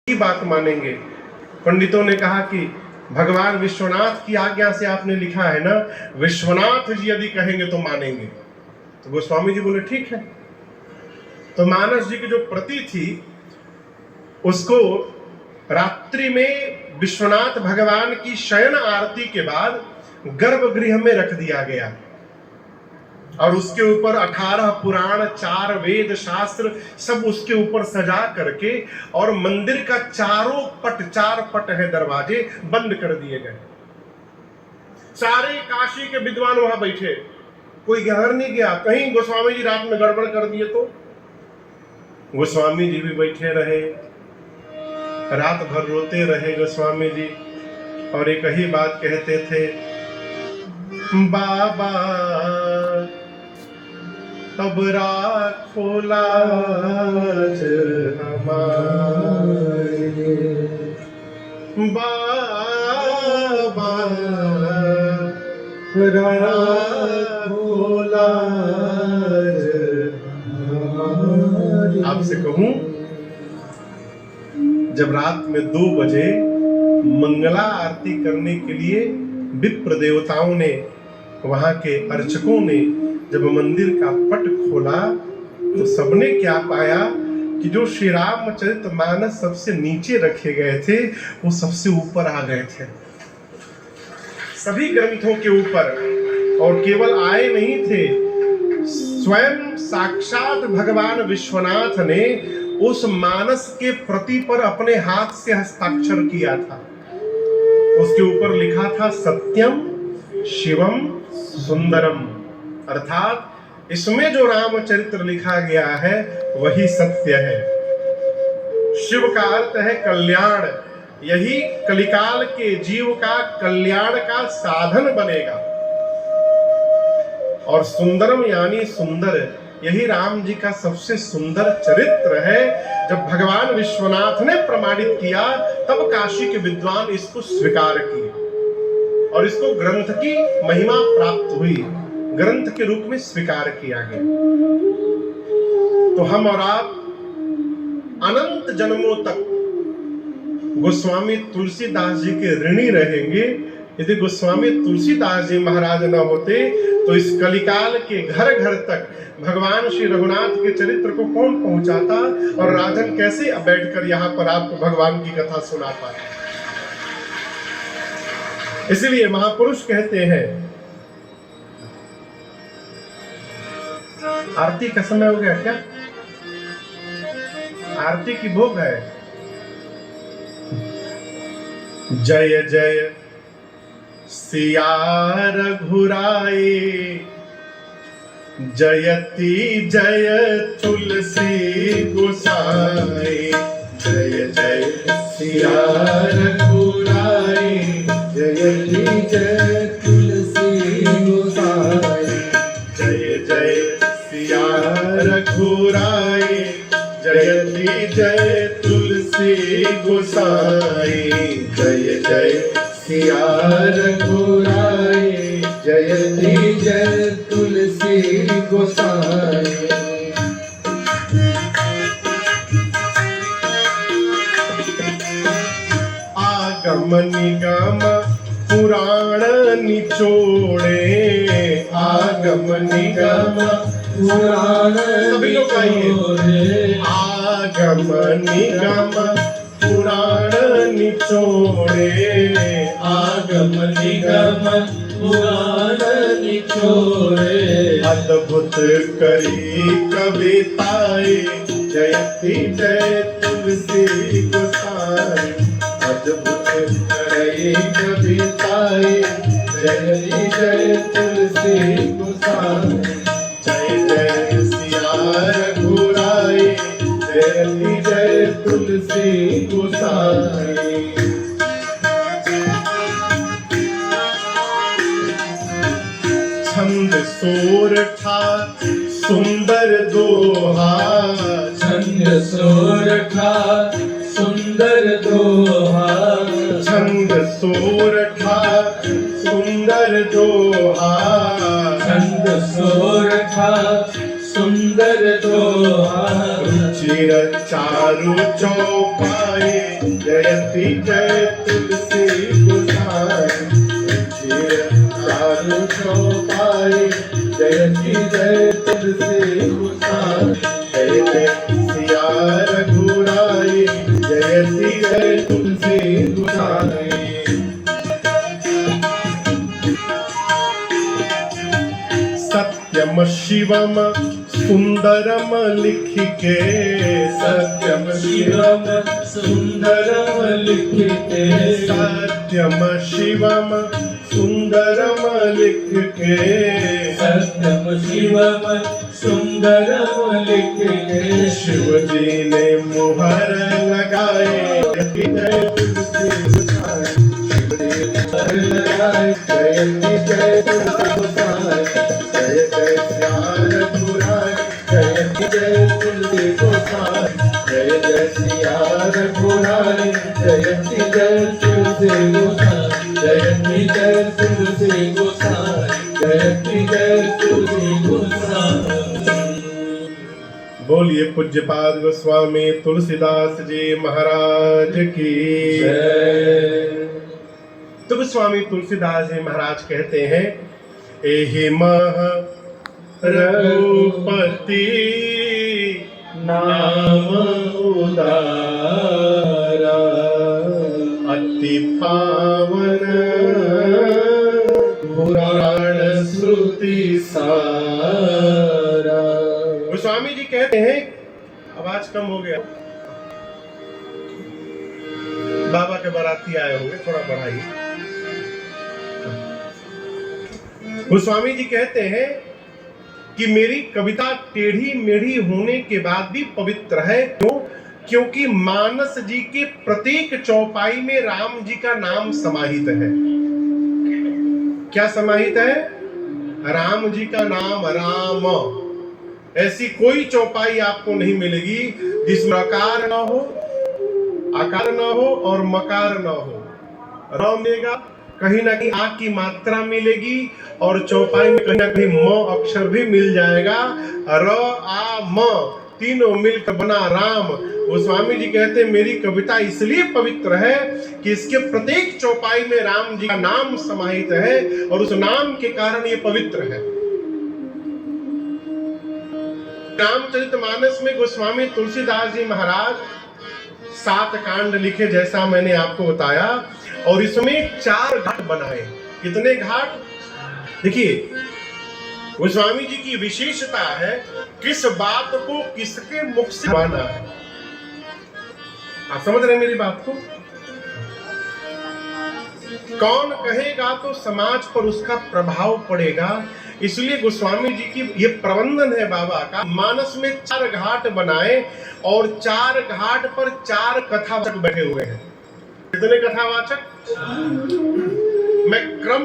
की बात मानेंगे। पंडितों ने कहा कि भगवान विश्वनाथ की आज्ञा से आपने लिखा है ना, विश्वनाथ जी यदि कहेंगे तो मानेंगे। तो गोस्वामी जी बोले ठीक है। तो मानस जी की जो प्रति थी उसको रात्रि में विश्वनाथ भगवान की शयन आरती के बाद गर्भगृह में रख दिया गया और उसके ऊपर 18 पुराण, 4 वेद शास्त्र सब उसके ऊपर सजा करके और मंदिर का चारों पट, 4 पट है दरवाजे, बंद कर दिए गए। सारे काशी के विद्वान वहां बैठे, कोई घर नहीं गया। कहीं गोस्वामी जी रात में गड़बड़ कर दिए तो गोस्वामी जी भी बैठे रहे, रात भर रोते रहे गोस्वामी जी और एक ही बात कहते थे, बाबा तब राखो लाज हमारे, बाबा राखो लाज हमारे। आपसे कहूं, जब रात में 2 बजे मंगला आरती करने के लिए विप्र देवताओं ने, वहां के अर्चकों ने जब मंदिर का पट खोला तो सबने क्या पाया कि जो श्री रामचरितमानस सबसे नीचे रखे गए थे वो सबसे ऊपर आ गए थे, सभी ग्रंथों के ऊपर। और केवल आए नहीं थे, स्वयं साक्षात भगवान विश्वनाथ ने उस मानस के प्रति पर अपने हाथ से हस्ताक्षर किया था। उसके ऊपर लिखा था सत्यम शिवम सुंदरम, अर्थात इसमें जो रामचरित्र लिखा गया है वही सत्य है। शिव का अर्थ है कल्याण, यही कलिकाल के जीव का कल्याण का साधन बनेगा। और सुंदरम यानी सुंदर, यही राम जी का सबसे सुंदर चरित्र है। जब भगवान विश्वनाथ ने प्रमाणित किया तब काशी के विद्वान इसको स्वीकार किए और इसको ग्रंथ की महिमा प्राप्त हुई, ग्रंथ के रूप में स्वीकार किया गया। तो हम और आप अनंत जन्मों तक गोस्वामी तुलसीदास जी के ऋणी रहेंगे। यदि गोस्वामी तुलसीदास जी महाराज न होते तो इस कलिकाल के घर घर तक भगवान श्री रघुनाथ के चरित्र को कौन पहुंचाता और राजन कैसे बैठकर यहाँ पर आपको भगवान की कथा सुना पाए। इसलिए महापुरुष कहते हैं, आरती का समय हो गया क्या? आरती की भोग है। जय जय सिया रघुराई, जयति जय तुलसी गोसाई। जय जय सिया रघुराई, जयति जय तुलसी गोसाई। जय जय सिया रघुराई, जयति जय तुलसी गोसाई। जय जय सिया रघुराई, जयति जय तुलसी गोसाई। आगम निगम पुराण निचोड़े, आगम निगम पुराण सभी लोग गाइए। आगम निगम पुराण निचोड़े, आगम निगम पुराण निचोड़े। अद्भुत करी कविताई, जयति जय तुलसी गोसाई। अद्भुत करी कविताई, जयति जय तुलसी गोसाई। जय जय सिया रघुराई, जयति जय तुलसी गोसाई। छंद सोरठा सुंदर दोहा, छंद सोरठा सुंदर दोहा। छंद सोरठा सुंदर दोहा, छंद सोरठा सुंदर दोहा। रुचि चिर चारु चौपाए जयति जय तुलसी गोसाई। चिर चारु चौपाए जयति जय तुलसी गोसाई। जय जय सिया रघुराई जयति जय तुलसी गोसाई। सत्यम शिवम सुंदरम लिख के, सत्यम शिवम सुंदरम लिख के, सत्यम शिवम सुंदरम लिख के, सत्यम शिवम सुंदरम लिख के। शिव जी ने मुहर लगाए जय तुलसी गोसाई। शिव जी ने मुहर लगाए जय तुलसी गोसाई। जय जय सिया रघुराई जयति जय तुलसी गोसाई। जय जय सिया रघुराई जयति जय तुलसी गोसाई। जयति जय तुलसी गोसाई। जयति जय तुलसी गोसाई। बोलिए पूज्यपाद गोस्वामी तुलसीदास जी महाराज की जय। तो गोस्वामी तुलसीदास जी महाराज कहते हैं, एहि मह रघुपति नाम उदारा अति पावन पुराण श्रुति सारा। गोस्वामी जी कहते हैं, आवाज कम हो गया, बाबा के बाराती आए होंगे, थोड़ा बढ़ाइए। गोस्वामी जी कहते हैं कि मेरी कविता टेढ़ी मेढ़ी होने के बाद भी पवित्र है। क्यों? क्योंकि मानस जी के प्रत्येक चौपाई में राम जी का नाम समाहित है। क्या समाहित है? राम जी का नाम, राम। ऐसी कोई चौपाई आपको नहीं मिलेगी जिसमें अकार ना हो, आकार ना हो और मकार ना हो। र मिलेगा, कहीं ना कहीं आ की मात्रा मिलेगी और चौपाई में कहीं ना कहीं म अक्षर भी मिल जाएगा। र आ म तीनों मिलकर बना राम। गोस्वामी जी कहते हैं मेरी कविता इसलिए पवित्र है कि इसके प्रत्येक चौपाई में राम जी का नाम समाहित है और उस नाम के कारण ये पवित्र है। रामचरितमानस में गोस्वामी तुलसीदास जी महाराज 7 कांड लिखे, जैसा मैंने आपको बताया, और इसमें 4 घाट बनाए। कितने घाट? देखिए, गोस्वामी जी की विशेषता है किस बात को किसके मुख से माना है। आप समझ रहे हैं मेरी बात को? कौन कहेगा तो समाज पर उसका प्रभाव पड़ेगा। इसलिए गोस्वामी जी की ये प्रबंधन है बाबा का। मानस में 4 घाट बनाए और 4 घाट पर 4 कथावाचक बैठे हुए हैं। कितने कथावाचक? मैं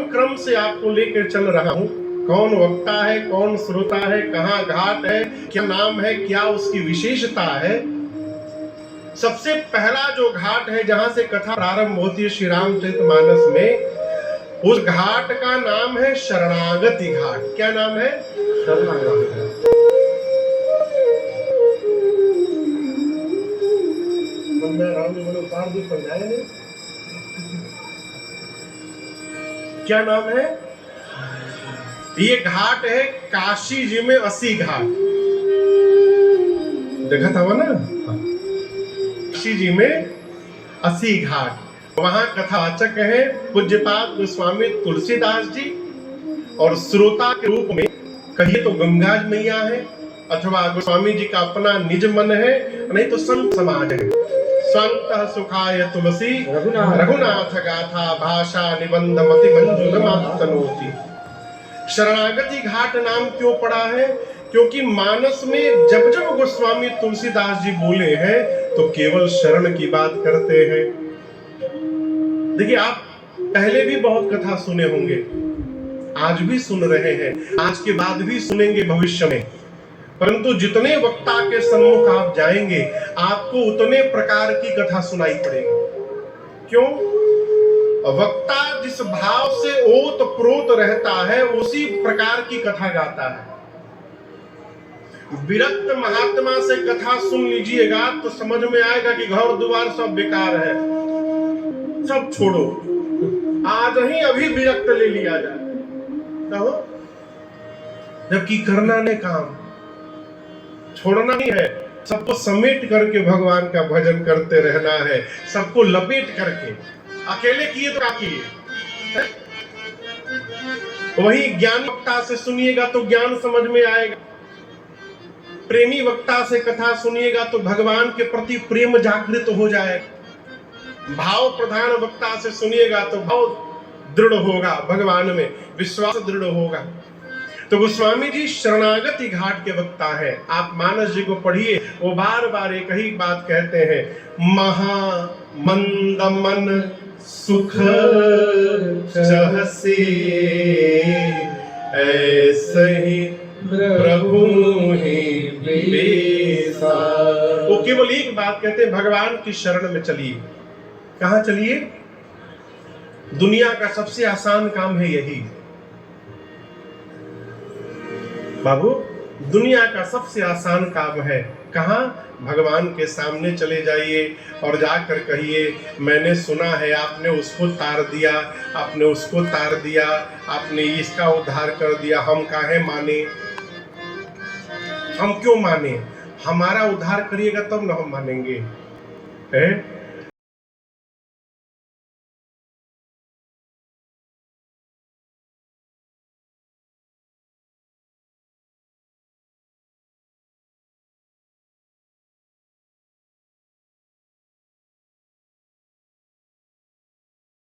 क्रम से आपको लेकर चल रहा हूं। कौन वक्ता है, कौन श्रोता है, कहाँ घाट है, क्या नाम है, क्या उसकी विशेषता है। सबसे पहला जो घाट है जहां से कथा प्रारंभ होती है श्री रामचरितमानस में, उस घाट का नाम है शरणागति घाट। क्या नाम है? शरणागति। उतार दी पड़ जाए। क्या नाम है? ये घाट है काशी जी में 80 घाट। देखा था वो ना, काशी जी में 80 घाट। वहां कथावाचक है पूज्यपाद गोस्वामी तुलसीदास जी, और श्रोता के रूप में कहिए तो गंगा मैया है, अथवा गोस्वामी जी का अपना निज मन है, नहीं तो संत समाज है। स्वांतः सुखाय तुलसी रघुनाथ गाथा भाषा निबंध मति मंजुल मातनोति। शरणागति घाट नाम क्यों पड़ा है? क्योंकि मानस में जब जब गोस्वामी तुलसीदास जी बोले हैं तो केवल शरण की बात करते हैं। देखिए, आप पहले भी बहुत कथा सुने होंगे, आज भी सुन रहे हैं, आज के बाद भी सुनेंगे भविष्य में। परंतु जितने वक्ता के सम्मुख आप जाएंगे आपको उतने प्रकार की कथा सुनाई पड़ेगी। क्यों? वक्ता जिस भाव से ओत प्रोत रहता है उसी प्रकार की कथा गाता है। विरक्त महात्मा से कथा सुन लीजिएगा तो समझ में आएगा कि घर द्वार सब बेकार है, सब छोड़ो, आज ही अभी विरक्त ले लिया जाए। कहो जबकि करना ने काम छोड़ना ही है, सबको समेट करके भगवान का भजन करते रहना है, सबको लपेट करके। अकेले किए तो क्या किए? वही ज्ञान वक्ता से सुनिएगा तो ज्ञान समझ में आएगा, प्रेमी वक्ता से कथा सुनिएगा तो भगवान के प्रति प्रेम जागृत हो जाएगा, भाव प्रधान वक्ता से सुनिएगा तो भाव दृढ़ होगा, भगवान में विश्वास दृढ़ होगा। तो गोस्वामी जी शरणागति घाट के वक्ता है। आप मानस जी को पढ़िए, वो बार बार एक ही बात कहते हैं, महा मंद मन सुख चहसे ऐसे ही प्रभु ही बेसा। वो केवल एक बात कहते हैं, भगवान की शरण में चलिए। कहाँ चलिए? दुनिया का सबसे आसान काम है यही बाबू, दुनिया का सबसे आसान काम है। कहाँ? भगवान के सामने चले जाइए और जाकर कहिए, मैंने सुना है आपने उसको तार दिया, आपने उसको तार दिया, आपने इसका उद्धार कर दिया, हम काहे माने? हम क्यों माने? हमारा उद्धार करिएगा तब न हम मानेंगे, है?